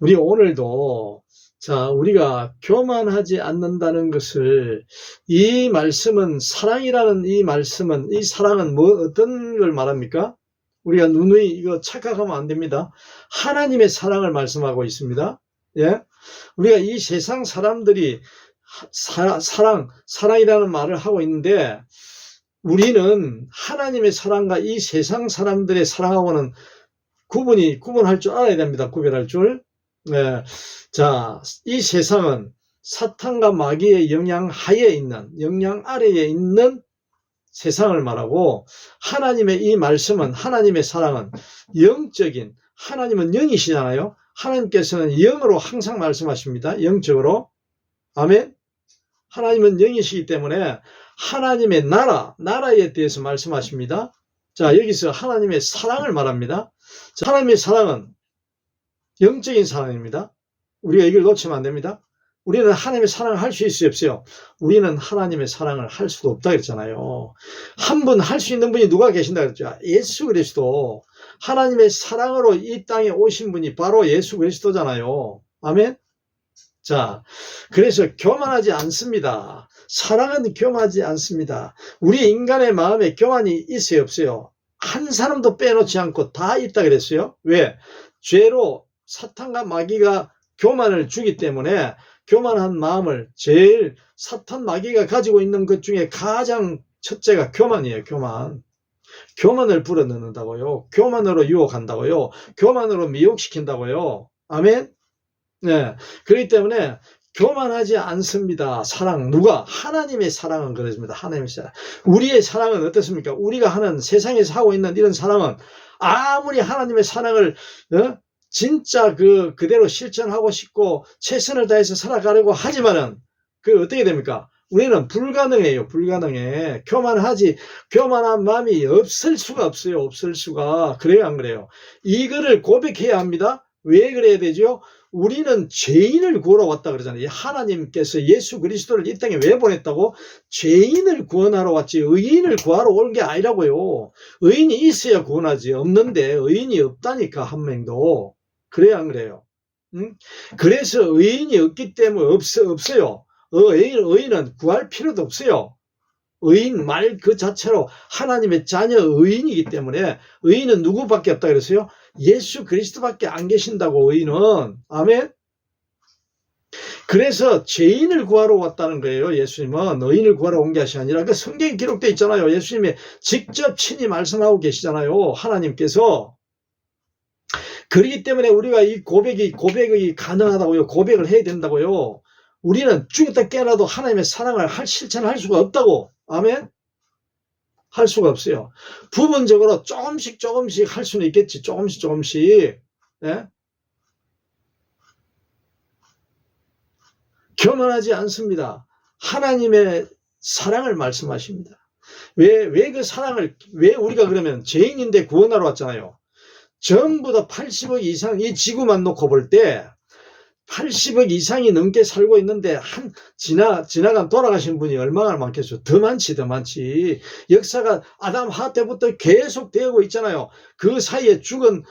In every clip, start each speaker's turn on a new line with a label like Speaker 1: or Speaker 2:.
Speaker 1: 우리 오늘도 자, 우리가 교만하지 않는다는 것을 이 말씀은 사랑이라는 이 말씀은 이 사랑은 어떤 걸 말합니까? 우리가 누누이 이거 착각하면 안 됩니다. 하나님의 사랑을 말씀하고 있습니다. 예? 우리가 이 세상 사람들이 사랑이라는 말을 하고 있는데 우리는 하나님의 사랑과 이 세상 사람들의 사랑하고는 구분할 줄 알아야 됩니다. 구별할 줄. 네. 자, 이 세상은 사탄과 마귀의 영향 하에 있는, 영향 아래에 있는 세상을 말하고 하나님의 이 말씀은, 하나님의 사랑은 영적인, 하나님은 영이시잖아요. 하나님께서는 영으로 항상 말씀하십니다. 영적으로. 아멘. 하나님은 영이시기 때문에 하나님의 나라에 대해서 말씀하십니다. 자, 여기서 하나님의 사랑을 말합니다. 자, 하나님의 사랑은 영적인 사랑입니다. 우리가 이걸 놓치면 안 됩니다. 우리는 하나님의 사랑을 할 수 있어요, 없어요? 우리는 하나님의 사랑을 할 수도 없다 그랬잖아요. 한 분 할 수 있는 분이 누가 계신다 그랬죠? 예수 그리스도. 하나님의 사랑으로 이 땅에 오신 분이 바로 예수 그리스도잖아요. 아멘? 자, 그래서 교만하지 않습니다. 사랑은 교만하지 않습니다. 우리 인간의 마음에 교만이 있어요, 없어요? 한 사람도 빼놓지 않고 다 있다 그랬어요. 왜? 죄로 사탄과 마귀가 교만을 주기 때문에 교만한 마음을 제일 사탄 마귀가 가지고 있는 것 중에 가장 첫째가 교만이에요. 교만을 불어넣는다고요. 교만으로 유혹한다고요. 교만으로 미혹시킨다고요. 아멘. 네. 그렇기 때문에 교만하지 않습니다. 사랑. 누가? 하나님의 사랑은 그렇습니다. 하나님의 사랑. 우리의 사랑은 어떻습니까? 우리가 하는 세상에서 하고 있는 이런 사랑은 아무리 하나님의 사랑을 진짜 그대로 실천하고 싶고 최선을 다해서 살아가려고 하지만은 어떻게 됩니까? 우리는 불가능해요. 불가능해. 교만한 마음이 없을 수가 없어요. 없을 수가. 그래요, 안 그래요? 이거를 고백해야 합니다. 왜 그래야 되죠? 우리는 죄인을 구하러 왔다 그러잖아요. 하나님께서 예수 그리스도를 이 땅에 왜 보냈다고? 죄인을 구원하러 왔지 의인을 구하러 온 게 아니라고요. 의인이 있어야 구원하지. 없는데 의인이 없다니까 한 명도. 그래야 안 그래요? 응? 그래서 의인이 없기 때문에 없어요. 의인은 구할 필요도 없어요. 의인 말 그 자체로 하나님의 자녀 의인이기 때문에 의인은 누구밖에 없다 그랬어요? 예수 그리스도밖에 안 계신다고 의인은. 아멘. 그래서 죄인을 구하러 왔다는 거예요. 예수님은 의인을 구하러 온 것이 아니라 그 성경에 기록되어 있잖아요. 예수님이 직접 친히 말씀하고 계시잖아요. 하나님께서. 그렇기 때문에 우리가 이 고백이 가능하다고요. 고백을 해야 된다고요. 우리는 죽었다 깨어나도 하나님의 사랑을 실천을 할 수가 없다고. 아멘. 할 수가 없어요. 부분적으로 조금씩 할 수는 있겠지. 조금씩. 예? 교만하지 않습니다. 하나님의 사랑을 말씀하십니다. 왜 그 사랑을, 왜 우리가 그러면 죄인인데 구원하러 왔잖아요. 전부 다 80억 이상, 이 지구만 놓고 볼 때 80억 이상이 넘게 살고 있는데 지나간 돌아가신 분이 얼마나 많겠어요? 더 많지. 역사가 아담 하 때부터 계속 되고 있잖아요. 그 사이에 죽은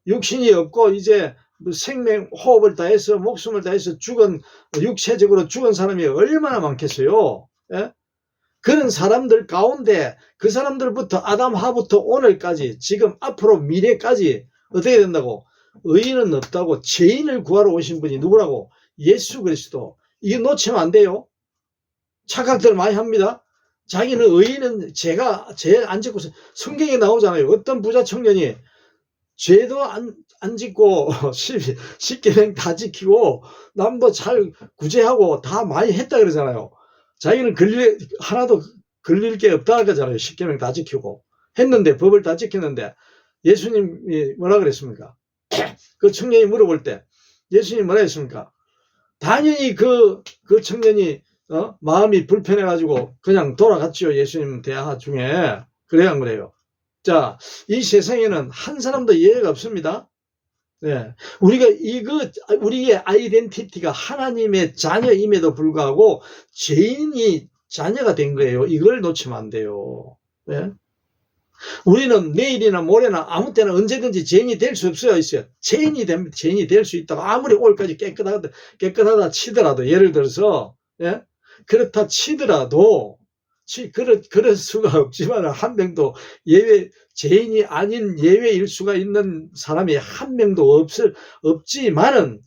Speaker 1: 육신이 없고 이제 생명 호흡을 다해서 목숨을 다해서 육체적으로 죽은 사람이 얼마나 많겠어요? 예? 그런 사람들 가운데 그 사람들부터 아담 하부터 오늘까지 지금 앞으로 미래까지 어떻게 된다고? 의인은 없다고. 죄인을 구하러 오신 분이 누구라고? 예수 그리스도. 이거 놓치면 안 돼요. 착각들 많이 합니다. 자기는 의인은 죄 안 짓고 성경에 나오잖아요. 어떤 부자 청년이 죄도 안 짓고 10계명 다 지키고 남도 잘 구제하고 다 많이 했다 그러잖아요. 자기는 하나도 걸릴 게 없다 그러잖아요. 10계명 다 지키고 했는데, 법을 다 지켰는데 예수님이 뭐라 그랬습니까? 그 청년이 물어볼 때 예수님이 뭐라 했습니까? 당연히 그 청년이 마음이 불편해가지고 그냥 돌아갔지요. 예수님 대화 중에. 그래야 안 그래요? 자, 이 세상에는 한 사람도 이해가 없습니다. 네. 우리의 아이덴티티가 하나님의 자녀임에도 불구하고 죄인이 자녀가 된 거예요. 이걸 놓치면 안 돼요. 네. 우리는 내일이나 모레나 아무 때나 언제든지 죄인이 될 수 없어요. 죄인이 됩니다. 죄인이 될 수 있다고 아무리 오늘까지 깨끗하다 치더라도, 예를 들어서, 예? 그렇다 치더라도, 그럴 수가 없지만, 한 명도 죄인이 아닌 예외일 수가 있는 사람이 한 명도 없지만은,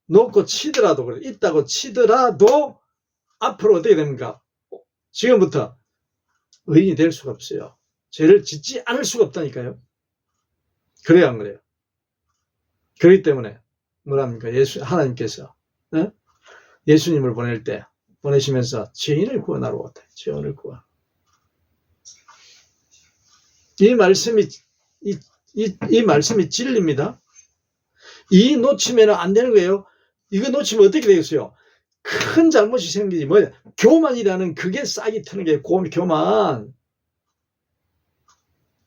Speaker 1: 놓고 치더라도, 있다고 치더라도, 앞으로 어떻게 됩니까? 지금부터 의인이 될 수가 없어요. 죄를 짓지 않을 수가 없다니까요. 그래요, 안 그래요? 그렇기 때문에 뭐랍니까? 하나님께서 예수님을 보내시면서 죄인을 구원하러 왔다. 죄인을 구원. 이 말씀이 진리입니다. 이 놓치면 안 되는 거예요. 이거 놓치면 어떻게 되겠어요? 큰 잘못이 생기지. 뭐야? 교만이라는 그게 싹이 트는 게 교만.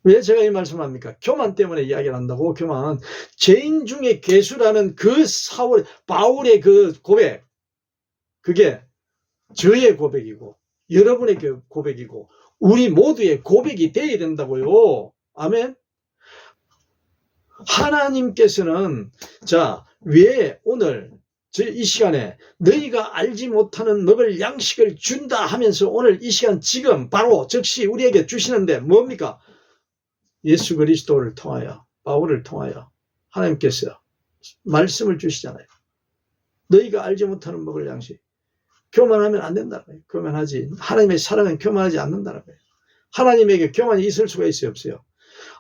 Speaker 1: 왜 제가 이 말씀을 합니까? 교만 때문에 이야기를 한다고. 교만. 죄인 중에 괴수라는 그 바울의 그 고백, 그게 저의 고백이고 여러분의 고백이고 우리 모두의 고백이 되어야 된다고요. 아멘. 하나님께서는 왜 오늘 이 시간에 너희가 알지 못하는 먹을 양식을 준다 하면서 오늘 이 시간 지금 바로 즉시 우리에게 주시는데 뭡니까? 예수 그리스도를 통하여, 바울을 통하여 하나님께서 말씀을 주시잖아요. 너희가 알지 못하는 먹을 양식. 교만하면 안 된다는 거예요. 교만하지. 하나님의 사랑은 교만하지 않는다는 거예요. 하나님에게 교만이 있을 수가 있어요, 없어요?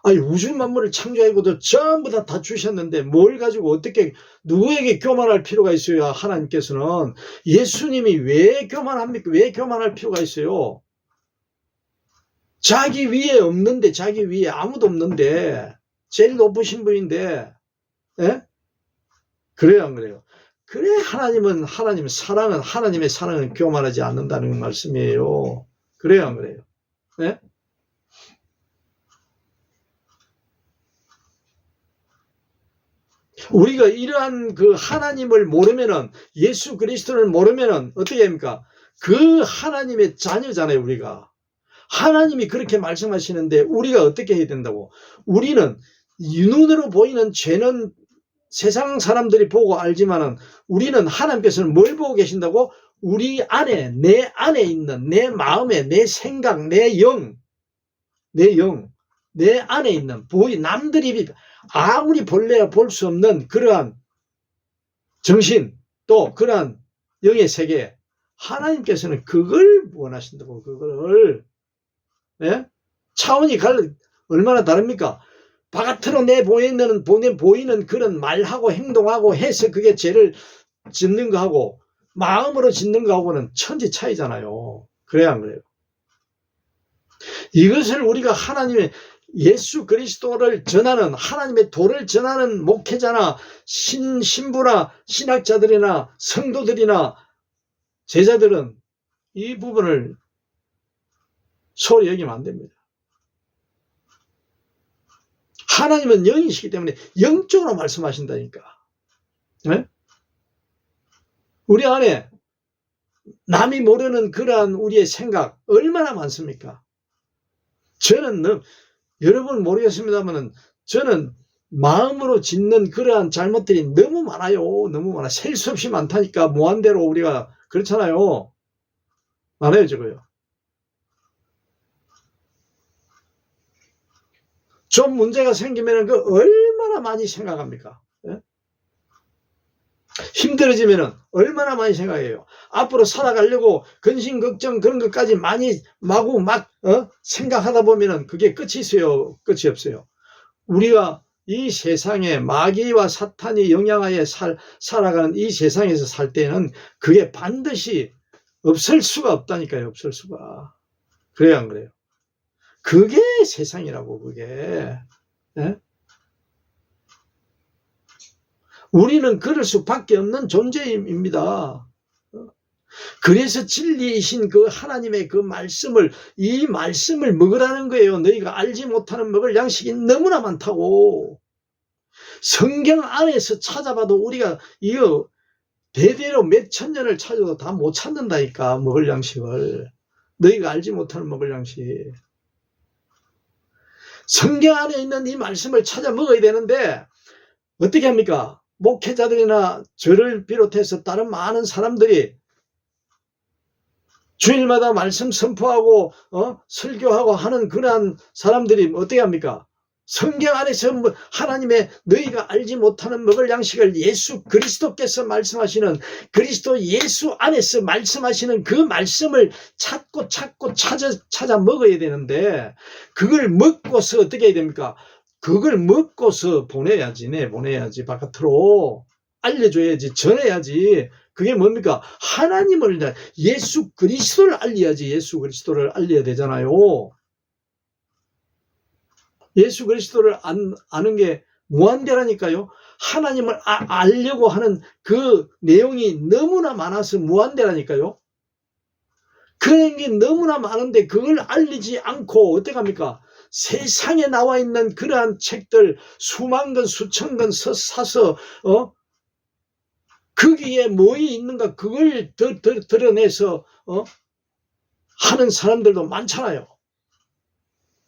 Speaker 1: 아니, 우주 만물을 창조하고도 전부 다 주셨는데 뭘 가지고 어떻게 누구에게 교만할 필요가 있어요? 하나님께서는. 예수님이 왜 교만합니까? 왜 교만할 필요가 있어요? 자기 위에 아무도 없는데, 제일 높으신 분인데, 예? 그래요, 안 그래요? 그래, 하나님의 사랑은 교만하지 않는다는 말씀이에요. 그래요, 안 그래요? 예? 우리가 이러한 그 하나님을 모르면은, 예수 그리스도를 모르면은 어떻게 합니까? 그 하나님의 자녀잖아요, 우리가. 하나님이 그렇게 말씀하시는데 우리가 어떻게 해야 된다고? 우리는 눈으로 보이는 죄는 세상 사람들이 보고 알지만은 우리는 하나님께서는 뭘 보고 계신다고? 우리 안에, 내 안에 있는 내 마음에, 내 생각, 내 영, 내 안에 있는 남들이 아무리 볼래야 볼 수 없는 그러한 정신, 또 그러한 영의 세계, 하나님께서는 그걸 원하신다고. 그걸. 예? 차원이 얼마나 다릅니까? 바깥으로 내 보이는 그런 말하고 행동하고 해서 그게 죄를 짓는 거하고 마음으로 짓는 거하고는 천지 차이잖아요. 그래야 안 그래요? 이것을 우리가 하나님의 예수 그리스도를 전하는, 하나님의 도를 전하는 목회자나 신부나 신학자들이나 성도들이나 제자들은 이 부분을 소홀히 여기면 안 됩니다. 하나님은 영이시기 때문에 영적으로 말씀하신다니까. 네? 우리 안에 남이 모르는 그러한 우리의 생각 얼마나 많습니까? 저는 여러분 모르겠습니다만 저는 마음으로 짓는 그러한 잘못들이 너무 많아요. 너무 많아. 셀 수 없이 많다니까. 무한대로 우리가 그렇잖아요. 많아요, 저거요. 좀 문제가 생기면 그 얼마나 많이 생각합니까? 예? 힘들어지면 얼마나 많이 생각해요. 앞으로 살아가려고 근심, 걱정 그런 것까지 많이 생각하다 보면 그게 끝이 있어요? 끝이 없어요? 우리가 이 세상에 마귀와 사탄이 영향하에 살아가는 이 세상에서 살 때는 그게 반드시 없을 수가 없다니까요. 없을 수가. 그래요, 안 그래요? 그게 세상이라고, 그게. 예? 우리는 그럴 수밖에 없는 존재입니다. 그래서 진리이신 그 하나님의 그 말씀을, 이 말씀을 먹으라는 거예요. 너희가 알지 못하는 먹을 양식이 너무나 많다고. 성경 안에서 찾아봐도 우리가 이거 대대로 몇 천 년을 찾아도 다 못 찾는다니까, 먹을 양식을. 너희가 알지 못하는 먹을 양식. 성경 안에 있는 이 말씀을 찾아 먹어야 되는데 어떻게 합니까? 목회자들이나 저를 비롯해서 다른 많은 사람들이 주일마다 말씀 선포하고 설교하고 하는 그러한 사람들이 어떻게 합니까? 성경 안에서 하나님의 너희가 알지 못하는 먹을 양식을 예수 그리스도께서 말씀하시는 그리스도 예수 안에서 말씀하시는 그 말씀을 찾고 찾아 먹어야 되는데 그걸 먹고서 어떻게 해야 됩니까? 그걸 먹고서 보내야지 바깥으로 알려줘야지 전해야지. 그게 뭡니까? 하나님을 예수 그리스도를 알려야지. 예수 그리스도를 알려야 되잖아요. 예수 그리스도를 아는 게 무한대라니까요. 하나님을 알려고 하는 그 내용이 너무나 많아서 무한대라니까요. 그런 게 너무나 많은데 그걸 알리지 않고 어떻게 합니까? 세상에 나와 있는 그러한 책들 수만 권 수천 권 사서 거기에 뭐이 있는가 그걸 드러내서 하는 사람들도 많잖아요.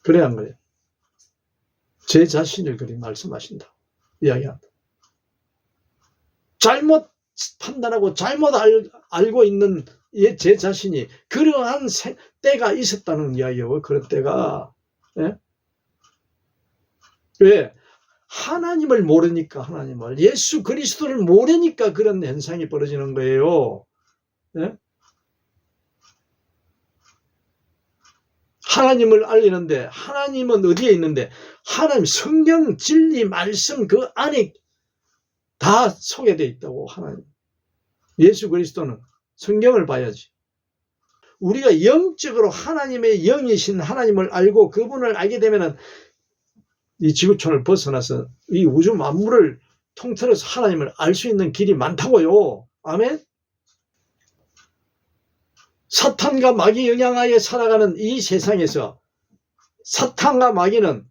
Speaker 1: 그래야 한 거예요. 제 자신을 그리 말씀하신다. 이야기한다. 잘못 판단하고 잘못 알고 있는 제 자신이 그러한 때가 있었다는 이야기예요. 그런 때가. 예? 왜? 하나님을 모르니까 하나님을 예수 그리스도를 모르니까 그런 현상이 벌어지는 거예요. 예? 하나님을 알리는데 하나님은 어디에 있는데 하나님 성경 진리 말씀 그 안에 다 소개되어 있다고. 하나님 예수 그리스도는 성경을 봐야지. 우리가 영적으로 하나님의 영이신 하나님을 알고 그분을 알게 되면은 이 지구촌을 벗어나서 이 우주 만물을 통틀어서 하나님을 알 수 있는 길이 많다고요. 아멘. 사탄과 마귀 영향하에 살아가는 이 세상에서 사탄과 마귀는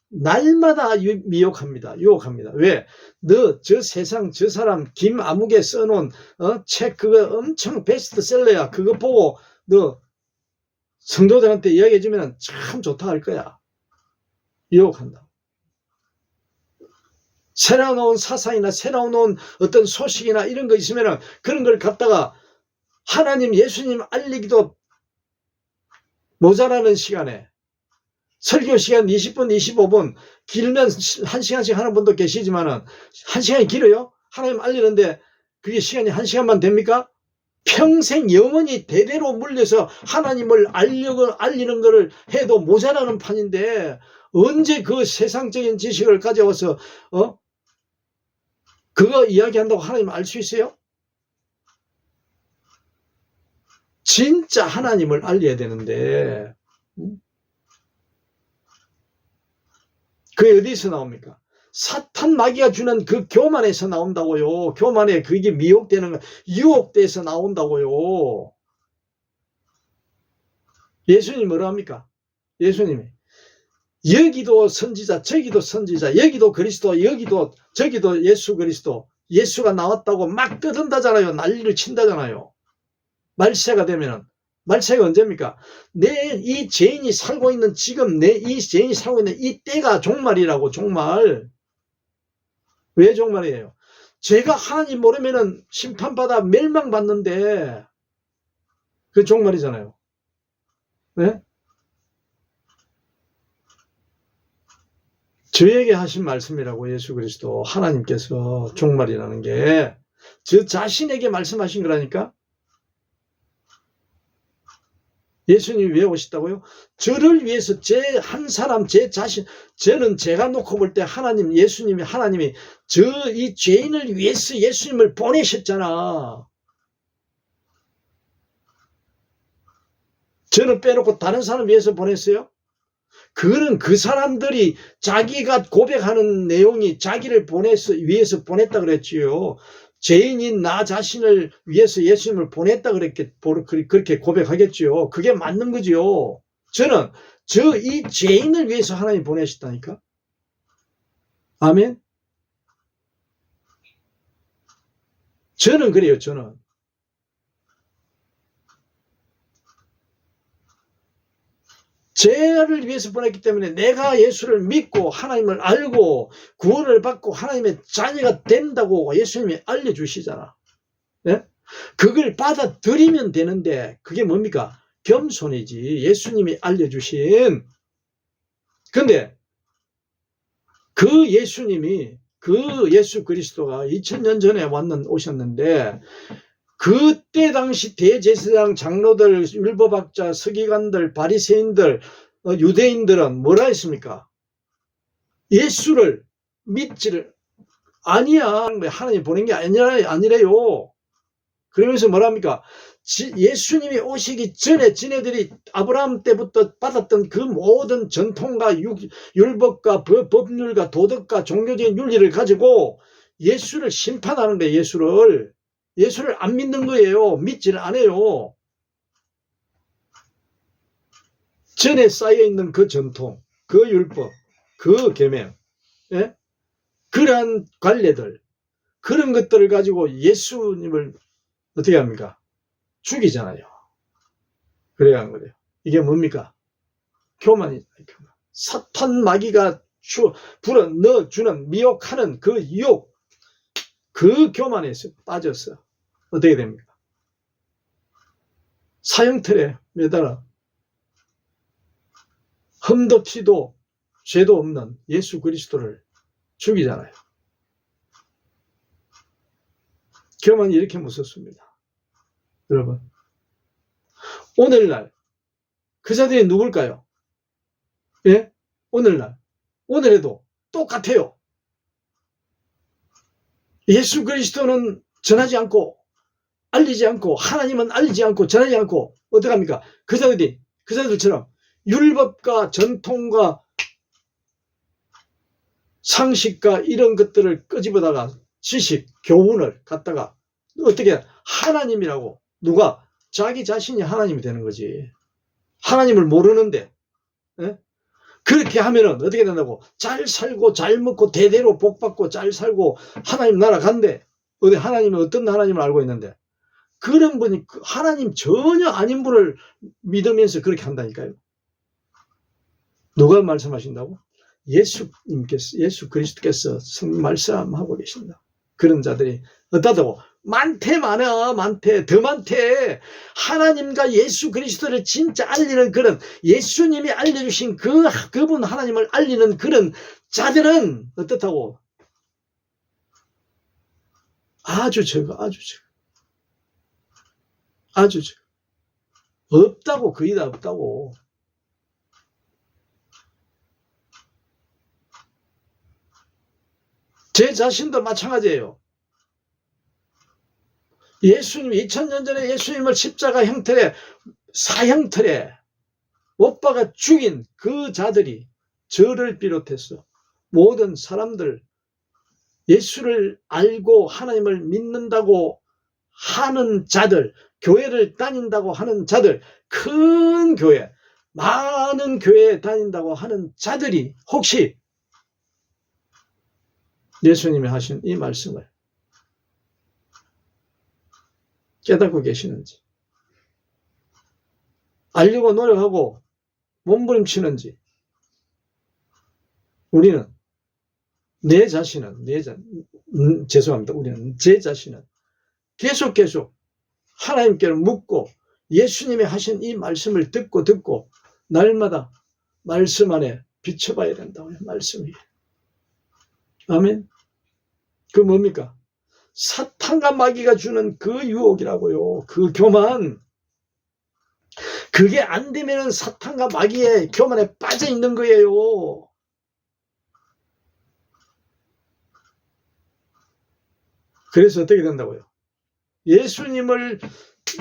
Speaker 1: 날마다 유혹합니다. 왜? 너 저 세상 저 사람 김아무개 써놓은 책 그거 엄청 베스트셀러야. 그거 보고 너 성도들한테 이야기해주면 참 좋다 할 거야. 유혹한다. 새로 나온 사상이나 새로 나온 어떤 소식이나 이런 거 있으면 그런 걸 갖다가 하나님 예수님 알리기도 모자라는 시간에 설교 시간 20분 25분 길면 1시간씩 하는 분도 계시지만은 1시간이 길어요? 하나님 알리는데 그게 시간이 1시간만 됩니까? 평생 영원히 대대로 물려서 하나님을 알리는 것을 해도 모자라는 판인데 언제 그 세상적인 지식을 가져와서 그거 이야기한다고 하나님 알 수 있어요? 진짜 하나님을 알려야 되는데 그게 어디서 나옵니까? 사탄 마귀가 주는 그 교만에서 나온다고요. 교만에 그게 미혹되는 거, 유혹돼서 나온다고요. 예수님이 뭐라 합니까? 예수님이 여기도 선지자, 저기도 선지자, 여기도 그리스도, 여기도 저기도 예수 그리스도, 예수가 나왔다고 막 떠든다잖아요. 난리를 친다잖아요. 말세가 되면은. 말세가 언제입니까? 내 이 죄인이 살고 있는 지금 내 이 죄인이 살고 있는 이 때가 종말이라고. 종말. 왜 종말이에요? 제가 하나님 모르면은 심판받아 멸망받는데 그 종말이잖아요. 네? 저에게 하신 말씀이라고. 예수 그리스도 하나님께서 종말이라는 게 저 자신에게 말씀하신 거라니까. 예수님이 왜 오셨다고요? 저를 위해서 제 한 사람 제 자신, 저는 제가 놓고 볼 때 하나님 예수님이 하나님이 저 이 죄인을 위해서 예수님을 보내셨잖아. 저는 빼놓고 다른 사람 위해서 보냈어요? 그거는 그 사람들이 자기가 고백하는 내용이 자기를 위해서 보냈다 그랬지요. 죄인인 나 자신을 위해서 예수님을 보냈다 그렇게 고백하겠지요. 그게 맞는 거지요. 저는 이 죄인을 위해서 하나님 보내셨다니까. 아멘. 저는 그래요. 저는 죄를 위해서 보냈기 때문에 내가 예수를 믿고 하나님을 알고 구원을 받고 하나님의 자녀가 된다고 예수님이 알려주시잖아. 예? 그걸 받아들이면 되는데 그게 뭡니까? 겸손이지. 예수님이 알려주신. 근데 그 예수님이, 그 예수 그리스도가 2000년 전에 오셨는데 그때 당시 대제사장, 장로들, 율법학자, 서기관들, 바리새인들, 유대인들은 뭐라 했습니까? 예수를 믿지를 아니야. 하나님 보낸 게 아니래요. 그러면서 뭐랍니까? 예수님이 오시기 전에 지네들이 아브라함 때부터 받았던 그 모든 전통과 율법과 법률과 도덕과 종교적인 윤리를 가지고 예수를 심판하는 거예요. 예수를 안 믿는 거예요. 믿지를 않아요. 전에 쌓여있는 그 전통, 그 율법, 그 계명, 예? 그러한 관례들, 그런 것들을 가지고 예수님을 어떻게 합니까? 죽이잖아요. 그래야 하는 거예요. 이게 뭡니까? 교만이잖아요. 교만. 사탄 마귀가 불어넣어주는 미혹하는 그 유혹, 그 교만에서 빠져서 어떻게 됩니까? 사형틀에 매달아 흠도 티도 죄도 없는 예수 그리스도를 죽이잖아요. 교만이 이렇게 무섭습니다. 여러분, 오늘날 그 자들이 누굴까요? 예? 오늘에도 똑같아요. 예수 그리스도는 전하지 않고 알리지 않고 하나님은 알리지 않고 전하지 않고 어떻게 합니까? 그 자들처럼 율법과 전통과 상식과 이런 것들을 끄집어다가 지식, 교훈을 갖다가 어떻게 하나님이라고 누가 자기 자신이 하나님이 되는 거지. 하나님을 모르는데 예? 그렇게 하면은 어떻게 된다고? 잘 살고 잘 먹고 대대로 복받고 잘 살고 하나님 나라 간대. 어디 하나님은 어떤 하나님을 알고 있는데 그런 분이 하나님 전혀 아닌 분을 믿으면서 그렇게 한다니까요. 누가 말씀하신다고? 예수 그리스도께서 말씀하고 계신다. 그런 자들이 어떠다고? 많대. 더 많대. 하나님과 예수 그리스도를 진짜 알리는 그런 예수님이 알려주신 그분 하나님을 알리는 그런 자들은 어떻다고? 아주 적어. 없다고, 거의 다 없다고. 제 자신도 마찬가지예요. 예수님 2000년 전에 예수님을 십자가 형틀에 사형틀에 못 박아 죽인 그 자들이 저를 비롯해서 모든 사람들 예수를 알고 하나님을 믿는다고 하는 자들, 교회를 다닌다고 하는 자들, 큰 교회, 많은 교회에 다닌다고 하는 자들이 혹시 예수님이 하신 이 말씀을 깨닫고 계시는지, 알려고 노력하고 몸부림치는지, 우리는 우리는 제 자신은 계속 하나님께로 묻고 예수님이 하신 이 말씀을 듣고 날마다 말씀 안에 비춰봐야 된다고요. 말씀이. 아멘. 그 뭡니까? 사탄과 마귀가 주는 그 유혹이라고요. 그 교만. 그게 안 되면은 사탄과 마귀의 교만에 빠져 있는 거예요. 그래서 어떻게 된다고요? 예수님을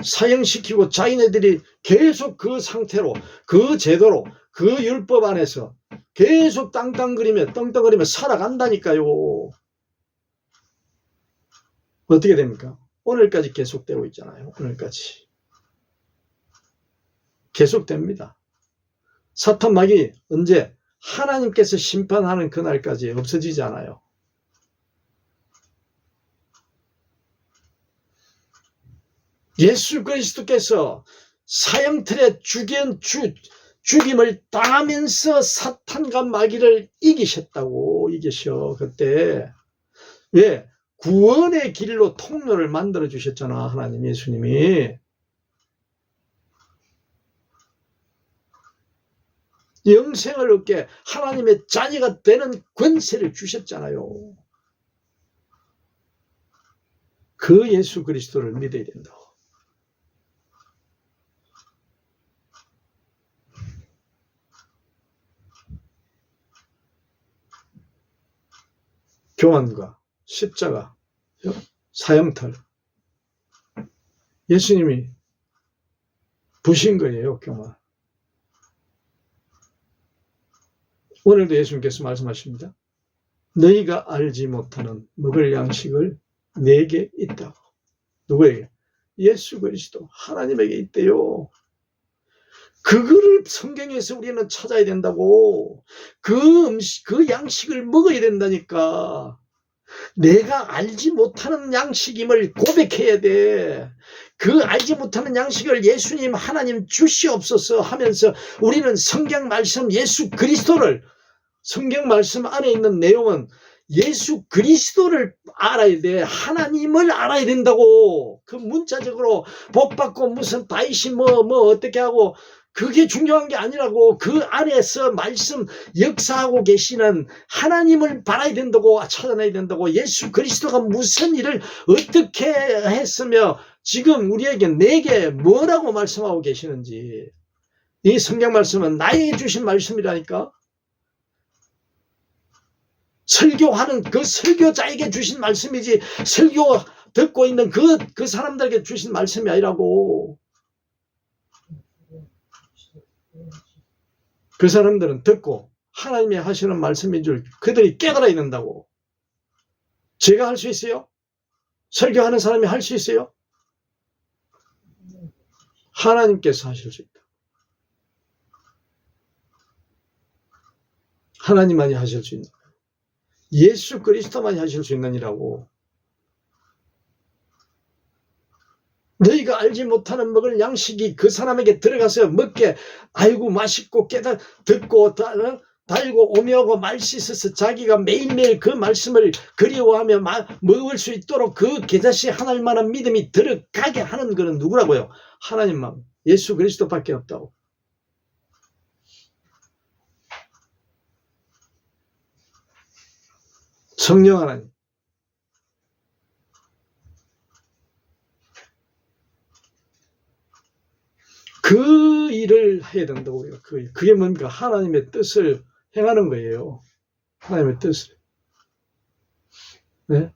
Speaker 1: 사형시키고 자기네들이 계속 그 상태로, 그 제도로, 그 율법 안에서 계속 떵떵거리며 살아간다니까요. 어떻게 됩니까? 오늘까지 계속되고 있잖아요. 오늘까지. 계속됩니다. 사탄 마귀 언제? 하나님께서 심판하는 그날까지 없어지지 않아요. 예수 그리스도께서 사형틀에 죽임을 당하면서 사탄과 마귀를 이기셔. 그때. 왜? 구원의 길로 통로를 만들어 주셨잖아, 하나님 예수님이. 영생을 얻게 하나님의 자녀가 되는 권세를 주셨잖아요. 그 예수 그리스도를 믿어야 된다. 교환과 십자가, 사형탈. 예수님이 부신 거예요, 교만. 오늘도 예수님께서 말씀하십니다. 너희가 알지 못하는 먹을 양식을 내게 있다고. 누구에게? 예수 그리스도 하나님에게 있대요. 그거를 성경에서 우리는 찾아야 된다고. 그 양식을 먹어야 된다니까. 내가 알지 못하는 양식임을 고백해야 돼. 그 알지 못하는 양식을 예수님 하나님 주시옵소서 하면서 우리는 성경 말씀 예수 그리스도를, 성경 말씀 안에 있는 내용은 예수 그리스도를 알아야 돼. 하나님을 알아야 된다고. 그 문자적으로 복받고 무슨 다윗이 뭐 어떻게 하고 그게 중요한 게 아니라고. 그 안에서 말씀 역사하고 계시는 하나님을 바라야 된다고, 찾아내야 된다고. 예수 그리스도가 무슨 일을 어떻게 했으며 지금 우리에게 내게 뭐라고 말씀하고 계시는지. 이 성경 말씀은 나에게 주신 말씀이라니까. 설교하는 그 설교자에게 주신 말씀이지 설교 듣고 있는 그 사람들에게 주신 말씀이 아니라고. 그 사람들은 듣고 하나님이 하시는 말씀인 줄 그들이 깨달아야 된다고. 제가 할 수 있어요? 설교하는 사람이 할 수 있어요? 하나님께서 하실 수 있다. 하나님만이 하실 수 있는, 예수 그리스도만이 하실 수 있는 일이라고. 너희가 알지 못하는 먹을 양식이 그 사람에게 들어가서 먹게, 아이고 맛있고 듣고 달고 오묘하고 말 씻어서 자기가 매일매일 그 말씀을 그리워하며 먹을 수 있도록 그 계자씨 하나님만한 믿음이 들어가게 하는 것은 누구라고요? 하나님만, 예수 그리스도밖에 없다고. 성령 하나님. 그 일을 해야 된다고요. 그게 뭡니까? 하나님의 뜻을 행하는 거예요. 하나님의 뜻을. 네?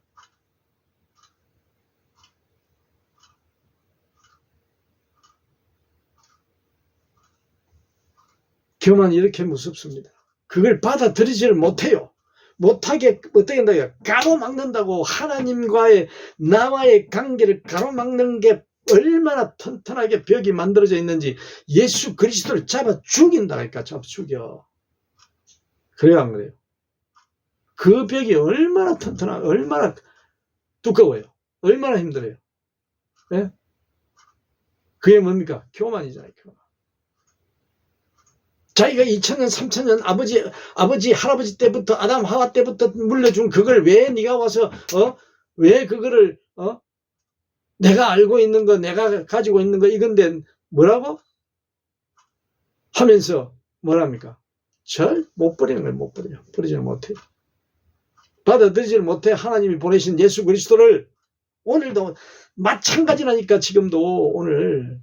Speaker 1: 교만이 이렇게 무섭습니다. 그걸 받아들이지를 못해요. 못하게 어떻게 한다고요? 가로막는다고. 하나님과의 나와의 관계를 가로막는 게 얼마나 튼튼하게 벽이 만들어져 있는지 예수 그리스도를 잡아 죽인다니까. 잡아 죽여. 그래요, 안 그래요? 그 벽이 얼마나 튼튼하고 얼마나 두꺼워요. 얼마나 힘들어요. 네? 그게 뭡니까? 교만이잖아요. 교만. 자기가 2000년 3000년 아버지 할아버지 때부터 아담 하와 때부터 물려준 그걸 왜 네가 와서 왜 그거를 내가 알고 있는 거, 내가 가지고 있는 거 이건데 뭐라고? 하면서 뭐랍니까? 절 못 버리는 걸 못 버려요. 버리지를 못해요. 받아들이지를 못해. 하나님이 보내신 예수 그리스도를. 오늘도 마찬가지라니까. 지금도 오늘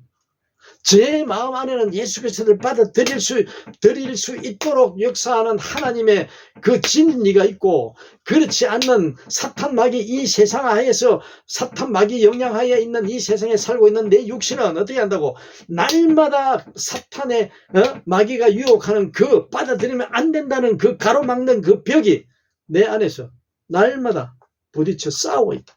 Speaker 1: 제 마음 안에는 예수 그리스도를 받아들일 수 있도록 역사하는 하나님의 그 진리가 있고, 그렇지 않는 사탄 마귀, 이 세상 하에서 사탄 마귀 영향하에 있는 이 세상에 살고 있는 내 육신은 어떻게 한다고? 날마다 사탄의 마귀가 유혹하는 그 받아들이면 안 된다는 그 가로막는 그 벽이 내 안에서 날마다 부딪혀 싸우고 있다.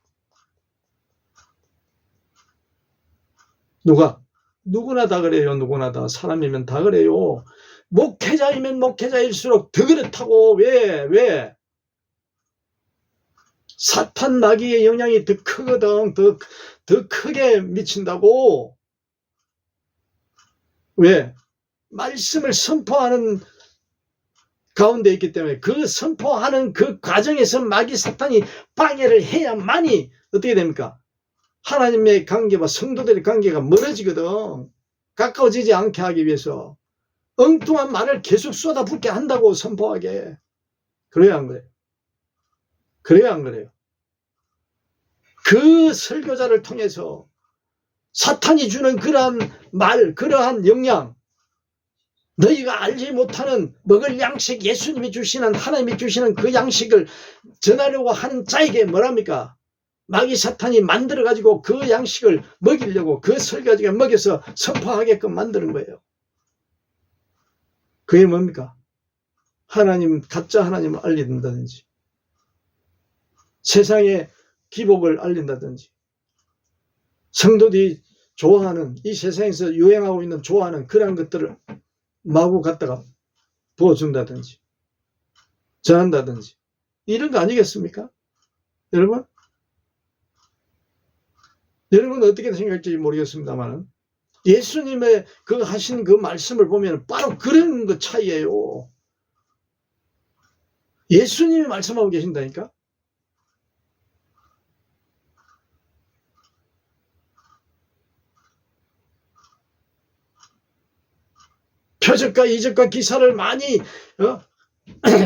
Speaker 1: 누구나 다 그래요. 누구나 다. 사람이면 다 그래요. 목회자이면 목회자일수록 더 그렇다고. 왜? 사탄 마귀의 영향이 더 크거든. 더 크게 미친다고. 왜? 말씀을 선포하는 가운데 있기 때문에 그 선포하는 그 과정에서 마귀 사탄이 방해를 해야만이 어떻게 됩니까? 하나님의 관계와 성도들의 관계가 멀어지거든. 가까워지지 않게 하기 위해서 엉뚱한 말을 계속 쏟아붓게 한다고, 선포하게. 그래야 안 그래요? 그래야 안 그래요? 그 설교자를 통해서 사탄이 주는 그러한 말, 그러한 영향, 너희가 알지 못하는 먹을 양식, 예수님이 주시는, 하나님이 주시는 그 양식을 전하려고 하는 자에게 뭐랍니까? 마귀 사탄이 만들어가지고 그 양식을 먹이려고 그 설교자가 먹여서 선포하게끔 만드는 거예요. 그게 뭡니까? 하나님, 가짜 하나님을 알린다든지, 세상의 기복을 알린다든지, 성도들이 좋아하는, 이 세상에서 유행하고 있는 좋아하는 그런 것들을 마구 갖다가 부어준다든지 전한다든지, 이런 거 아니겠습니까? 여러분? 여러분 어떻게 생각할지 모르겠습니다만 예수님의 그 하신 그 말씀을 보면 바로 그런 것 차이예요. 예수님이 말씀하고 계신다니까? 표적과 이적과 기사를 많이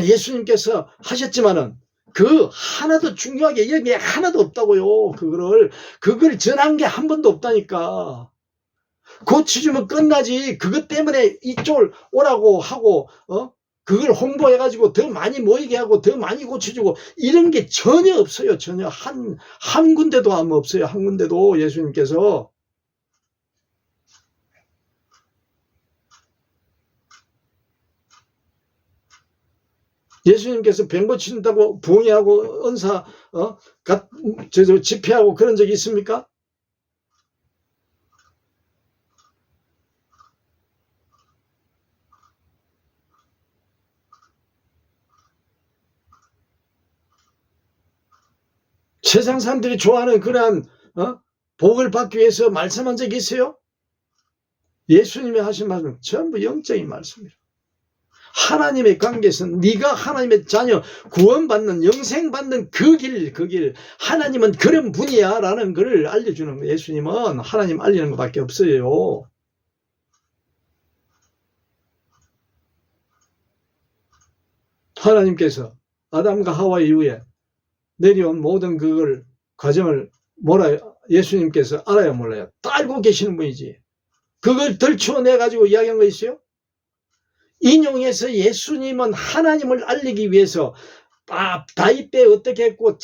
Speaker 1: 예수님께서 하셨지만은 그 하나도 중요하게 여기에 하나도 없다고요. 그걸 전한 게 한 번도 없다니까. 고치주면 끝나지. 그것 때문에 이쪽을 오라고 하고 그걸 홍보해가지고 더 많이 모이게 하고 더 많이 고쳐주고 이런 게 전혀 없어요. 전혀 한 군데도 아무 없어요. 한 군데도 예수님께서. 예수님께서 병 고친다고 부흥회하고 은사 집회하고 그런 적이 있습니까? 세상 사람들이 좋아하는 그러한 복을 받기 위해서 말씀한 적이 있어요? 예수님이 하신 말씀은 전부 영적인 말씀이에요. 하나님의 관계에서 네가 하나님의 자녀, 구원받는, 영생받는 그 길, 하나님은 그런 분이야 라는 걸 알려주는 거예요. 예수님은 하나님 알리는 것밖에 없어요. 하나님께서 아담과 하와 이후에 내려온 모든 그걸 과정을 예수님께서 알아야 몰라요? 다 알고 계시는 분이지. 그걸 들추어내가지고 이야기한 거 있어요? 인용해서 예수님은 하나님을 알리기 위해서 다윗 때 어떻게 했고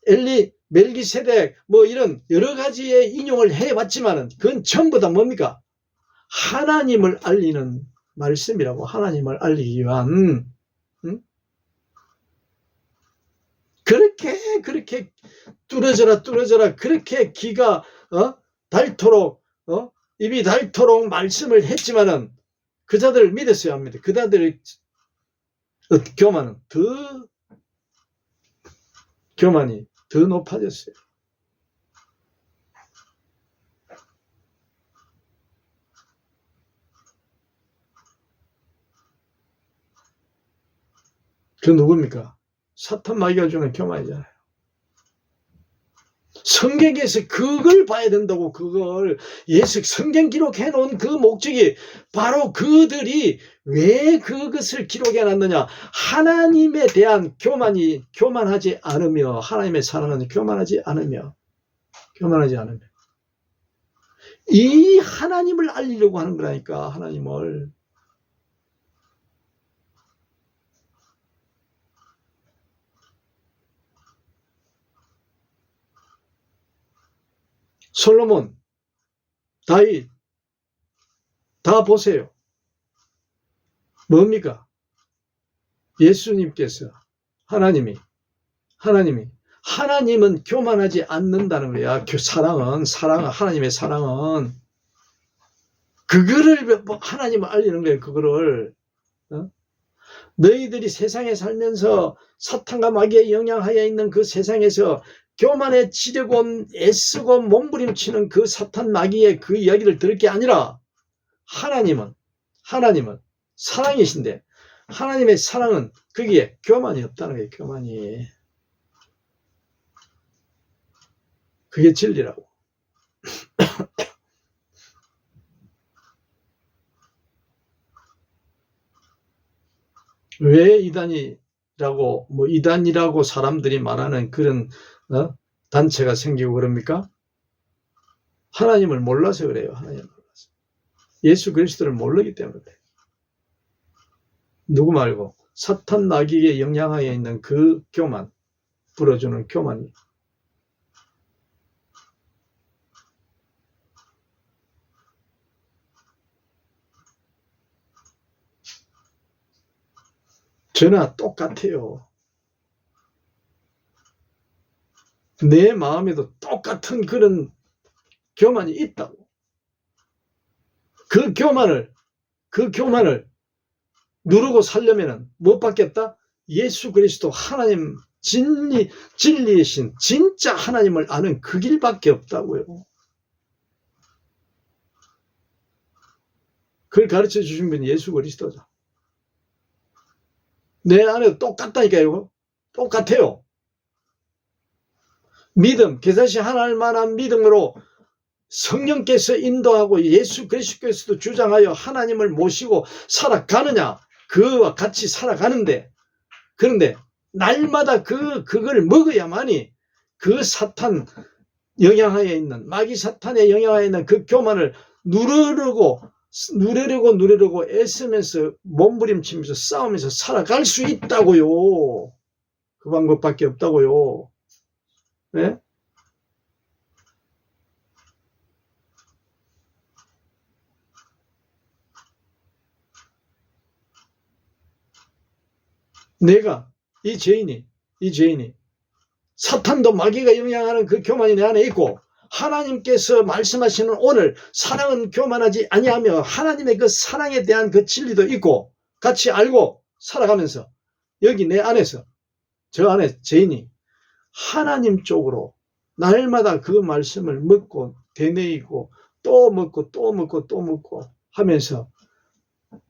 Speaker 1: 엘리, 멜기세덱 뭐 이런 여러 가지의 인용을 해왔지만은 그건 전부 다 뭡니까? 하나님을 알리는 말씀이라고. 하나님을 알리기 위한 그렇게 뚫어져라 그렇게 귀가 닳도록 입이 닳도록 말씀을 했지만은 그 자들을 믿었어야 합니다. 그 자들의 교만이 더 높아졌어요. 그 누굽니까? 사탄 마귀가 주는 교만이잖아요. 성경에서 그걸 봐야 된다고. 그걸 성경 기록해 놓은 그 목적이 바로 그들이 왜 그것을 기록해 놨느냐. 하나님에 대한 교만하지 않으며, 하나님의 사랑은 교만하지 않으며 이 하나님을 알리려고 하는 거라니까. 하나님을. 솔로몬, 다윗 다 보세요. 뭡니까? 예수님께서 하나님은 교만하지 않는다는 거야. 하나님의 사랑은 그거를 하나님을 알리는 거예요. 그거를 너희들이 세상에 살면서 사탄과 마귀의 영향하에 있는 그 세상에서 교만해지려고 애쓰고 몸부림치는 그 사탄 마귀의 그 이야기를 들을 게 아니라 하나님은 하나님은 사랑이신데 하나님의 사랑은 거기에 교만이 없다는 거예요. 교만이. 그게 진리라고. 왜 이단이라고 사람들이 말하는 그런 단체가 생기고 그럽니까? 하나님을 몰라서 그래요. 하나님을 몰라서. 예수 그리스도를 모르기 때문에 그래요. 누구 말고 사탄 나귀의 영향하에 있는 그 교만, 불어주는 교만이. 저나 똑같아요. 내 마음에도 똑같은 그런 교만이 있다고. 그 교만을 누르고 살려면은 못 받겠다? 예수 그리스도 하나님 진리이신 진짜 하나님을 아는 그 길밖에 없다고요. 그걸 가르쳐 주신 분이 예수 그리스도죠. 내 안에도 똑같다니까요. 똑같아요. 믿음, 그것이 하나님 만한 믿음으로 성령께서 인도하고 예수 그리스도께서도 주장하여 하나님을 모시고 살아가느냐, 그와 같이 살아가는데, 그런데 날마다 그걸 먹어야만이 그 사탄 영향하에 있는, 마귀 사탄의 영향하에 있는 그 교만을 누르려고 애쓰면서 몸부림치면서 싸우면서 살아갈 수 있다고요. 그 방법밖에 없다고요. 네? 내가 이 죄인이 사탄도 마귀가 영향하는 그 교만이 내 안에 있고, 하나님께서 말씀하시는 오늘 사랑은 교만하지 아니하며 하나님의 그 사랑에 대한 그 진리도 있고 같이 알고 살아가면서 여기 내 안에서 저 안에 죄인이 하나님 쪽으로 날마다 그 말씀을 먹고 되뇌이고 또 먹고 또 먹고 또 먹고 하면서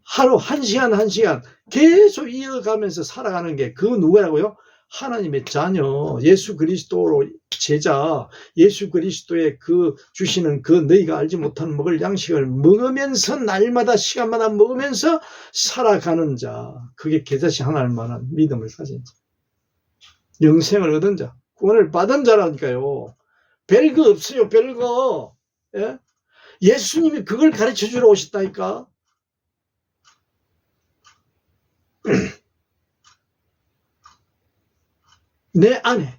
Speaker 1: 하루 한 시간 계속 이어가면서 살아가는 게 그 누구라고요? 하나님의 자녀, 예수 그리스도로 제자, 예수 그리스도의 그 주시는 그 너희가 알지 못하는 먹을 양식을 먹으면서 날마다 시간마다 먹으면서 살아가는 자, 그게 개자식 하나님 만한 믿음을 가진 자, 영생을 얻은 자, 구원을 받은 자라니까요. 별거 없어요. 별거. 예? 예수님이 그걸 가르쳐 주러 오셨다니까. 내 안에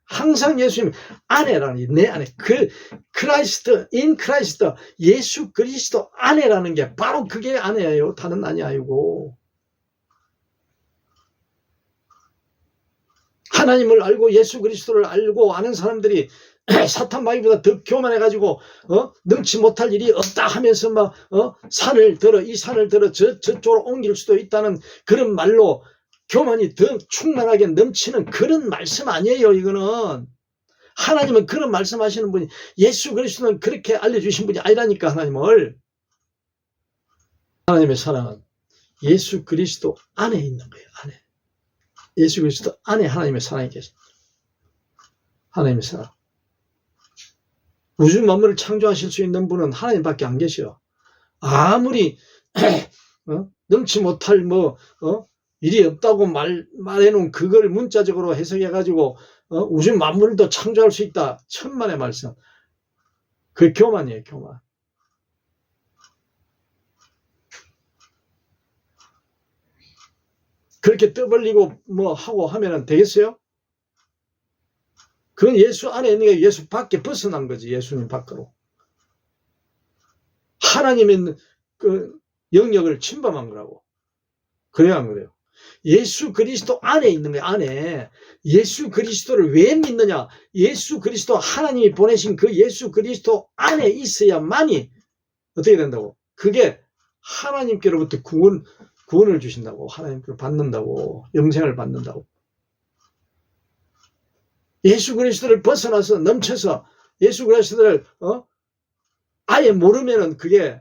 Speaker 1: 항상 예수님 안에라는 내 안에 인 크라이스트 예수 그리스도 안에라는 게 바로 그게 안에예요. 다른 안이 아니고. 하나님을 알고 예수 그리스도를 알고 아는 사람들이 사탄 마귀보다 더 교만해가지고 능치 못할 일이 없다 하면서 막 산을 들어 이 산을 들어 저쪽으로 옮길 수도 있다는 그런 말로 교만이 더 충만하게 넘치는 그런 말씀 아니에요. 이거는 하나님은 그런 말씀하시는 분이, 예수 그리스도는 그렇게 알려주신 분이 아니라니까. 하나님의 사랑은 예수 그리스도 안에 있는 거예요. 안에. 예수 그리스도 안에 하나님의 사랑이 계십니다. 하나님의 사랑. 우주 만물을 창조하실 수 있는 분은 하나님밖에 안 계셔요. 아무리 넘치 못할 일이 없다고 말해놓은 그걸 문자적으로 해석해가지고 우주 만물도 창조할 수 있다. 천만의 말씀. 그게 교만이에요. 교만. 그렇게 떠벌리고 하고 하면 되겠어요? 그건 예수 안에 있는 게 예수 밖에 벗어난 거지. 예수님 밖으로. 하나님의 그 영역을 침범한 거라고. 그래야 안 그래요? 예수 그리스도 안에 있는 거예요. 안에. 예수 그리스도를 왜 믿느냐? 예수 그리스도 하나님이 보내신 그 예수 그리스도 안에 있어야만이 어떻게 된다고? 그게 하나님께로부터 구원을 주신다고. 하나님께로 받는다고. 영생을 받는다고. 예수 그리스도를 벗어나서 넘쳐서 예수 그리스도를 아예 모르면은 그게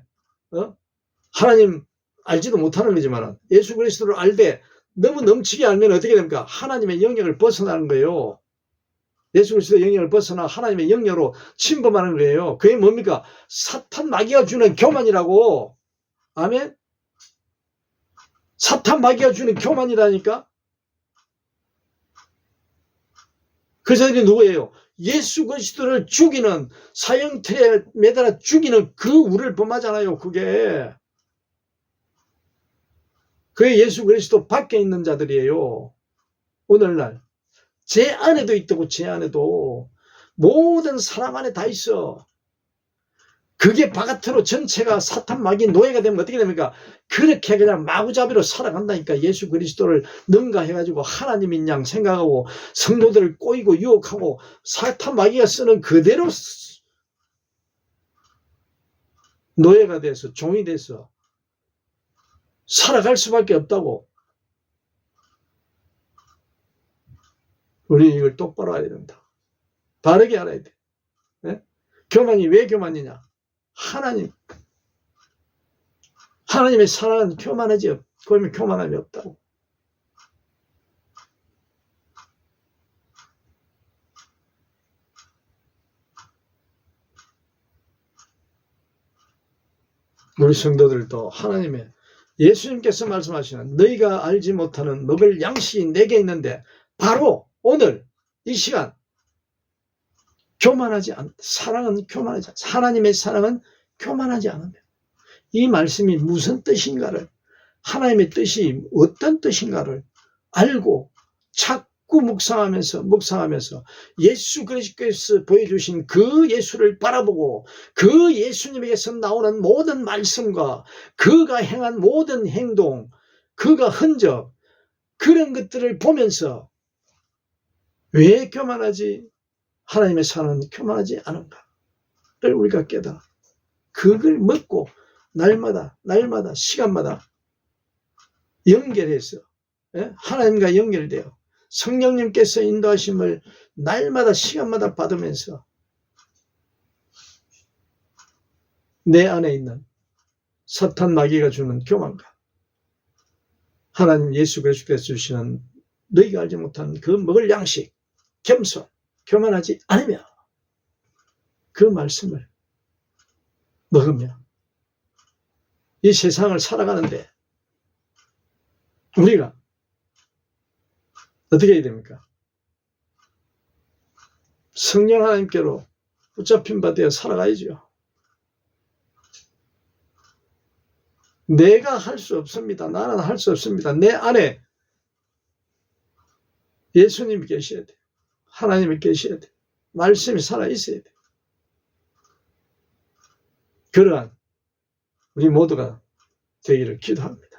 Speaker 1: 하나님 알지도 못하는 거지만 예수 그리스도를 알되 너무 넘치게 알면 어떻게 됩니까? 하나님의 영역을 벗어나는 거예요. 예수 그리스도의 영역을 벗어나 하나님의 영역으로 침범하는 거예요. 그게 뭡니까? 사탄 마귀가 주는 교만이라고. 아멘? 사탄 마귀가 주는 교만이라니까? 그 자들이 누구예요? 예수 그리스도를 죽이는, 사형틀에 매달아 죽이는 그 우를 범하잖아요. 그게 예수 그리스도 밖에 있는 자들이에요. 오늘날 제 안에도 있다고. 제 안에도 모든 사람 안에 다 있어. 그게 바깥으로 전체가 사탄 마귀 노예가 되면 어떻게 됩니까? 그렇게 그냥 마구잡이로 살아간다니까. 예수 그리스도를 능가해가지고 하나님인 양 생각하고 성도들을 꼬이고 유혹하고 사탄 마귀가 쓰는 그대로 노예가 돼서 종이 돼서 살아갈 수밖에 없다고. 우리 이걸 똑바로 알아야 된다. 바르게 알아야 돼. 네? 교만이 왜 교만이냐? 하나님의 사랑은 교만하지, 그러면 교만함이 없다고. 우리 성도들도 하나님의, 예수님께서 말씀하시는 너희가 알지 못하는 먹을 양식이 내게 있는데 바로 오늘 이 시간 교만하지 않다. 사랑은 교만하지 않다. 하나님의 사랑은 교만하지 않는다. 이 말씀이 무슨 뜻인가를, 하나님의 뜻이 어떤 뜻인가를 알고 자꾸 묵상하면서 예수 그리스도께서 보여주신 그 예수를 바라보고 그 예수님에게서 나오는 모든 말씀과 그가 행한 모든 행동, 그가 흔적, 그런 것들을 보면서 왜 교만하지? 하나님의 사랑은 교만하지 않은가를 우리가 깨달아 그걸 먹고 날마다 시간마다 연결해서 하나님과 연결되어 성령님께서 인도하심을 날마다 시간마다 받으면서 내 안에 있는 사탄 마귀가 주는 교만과 하나님 예수 그리스도께서 주시는 너희가 알지 못한 그 먹을 양식, 겸손, 교만하지 않으며 그 말씀을 먹으며 이 세상을 살아가는데 우리가 어떻게 해야 됩니까? 성령 하나님께로 붙잡힌 바 되어 살아가야죠. 내가 할 수 없습니다. 나는 할 수 없습니다. 내 안에 예수님이 계셔야 돼. 하나님이 계셔야 돼. 말씀이 살아있어야 돼. 그러한 우리 모두가 되기를 기도합니다.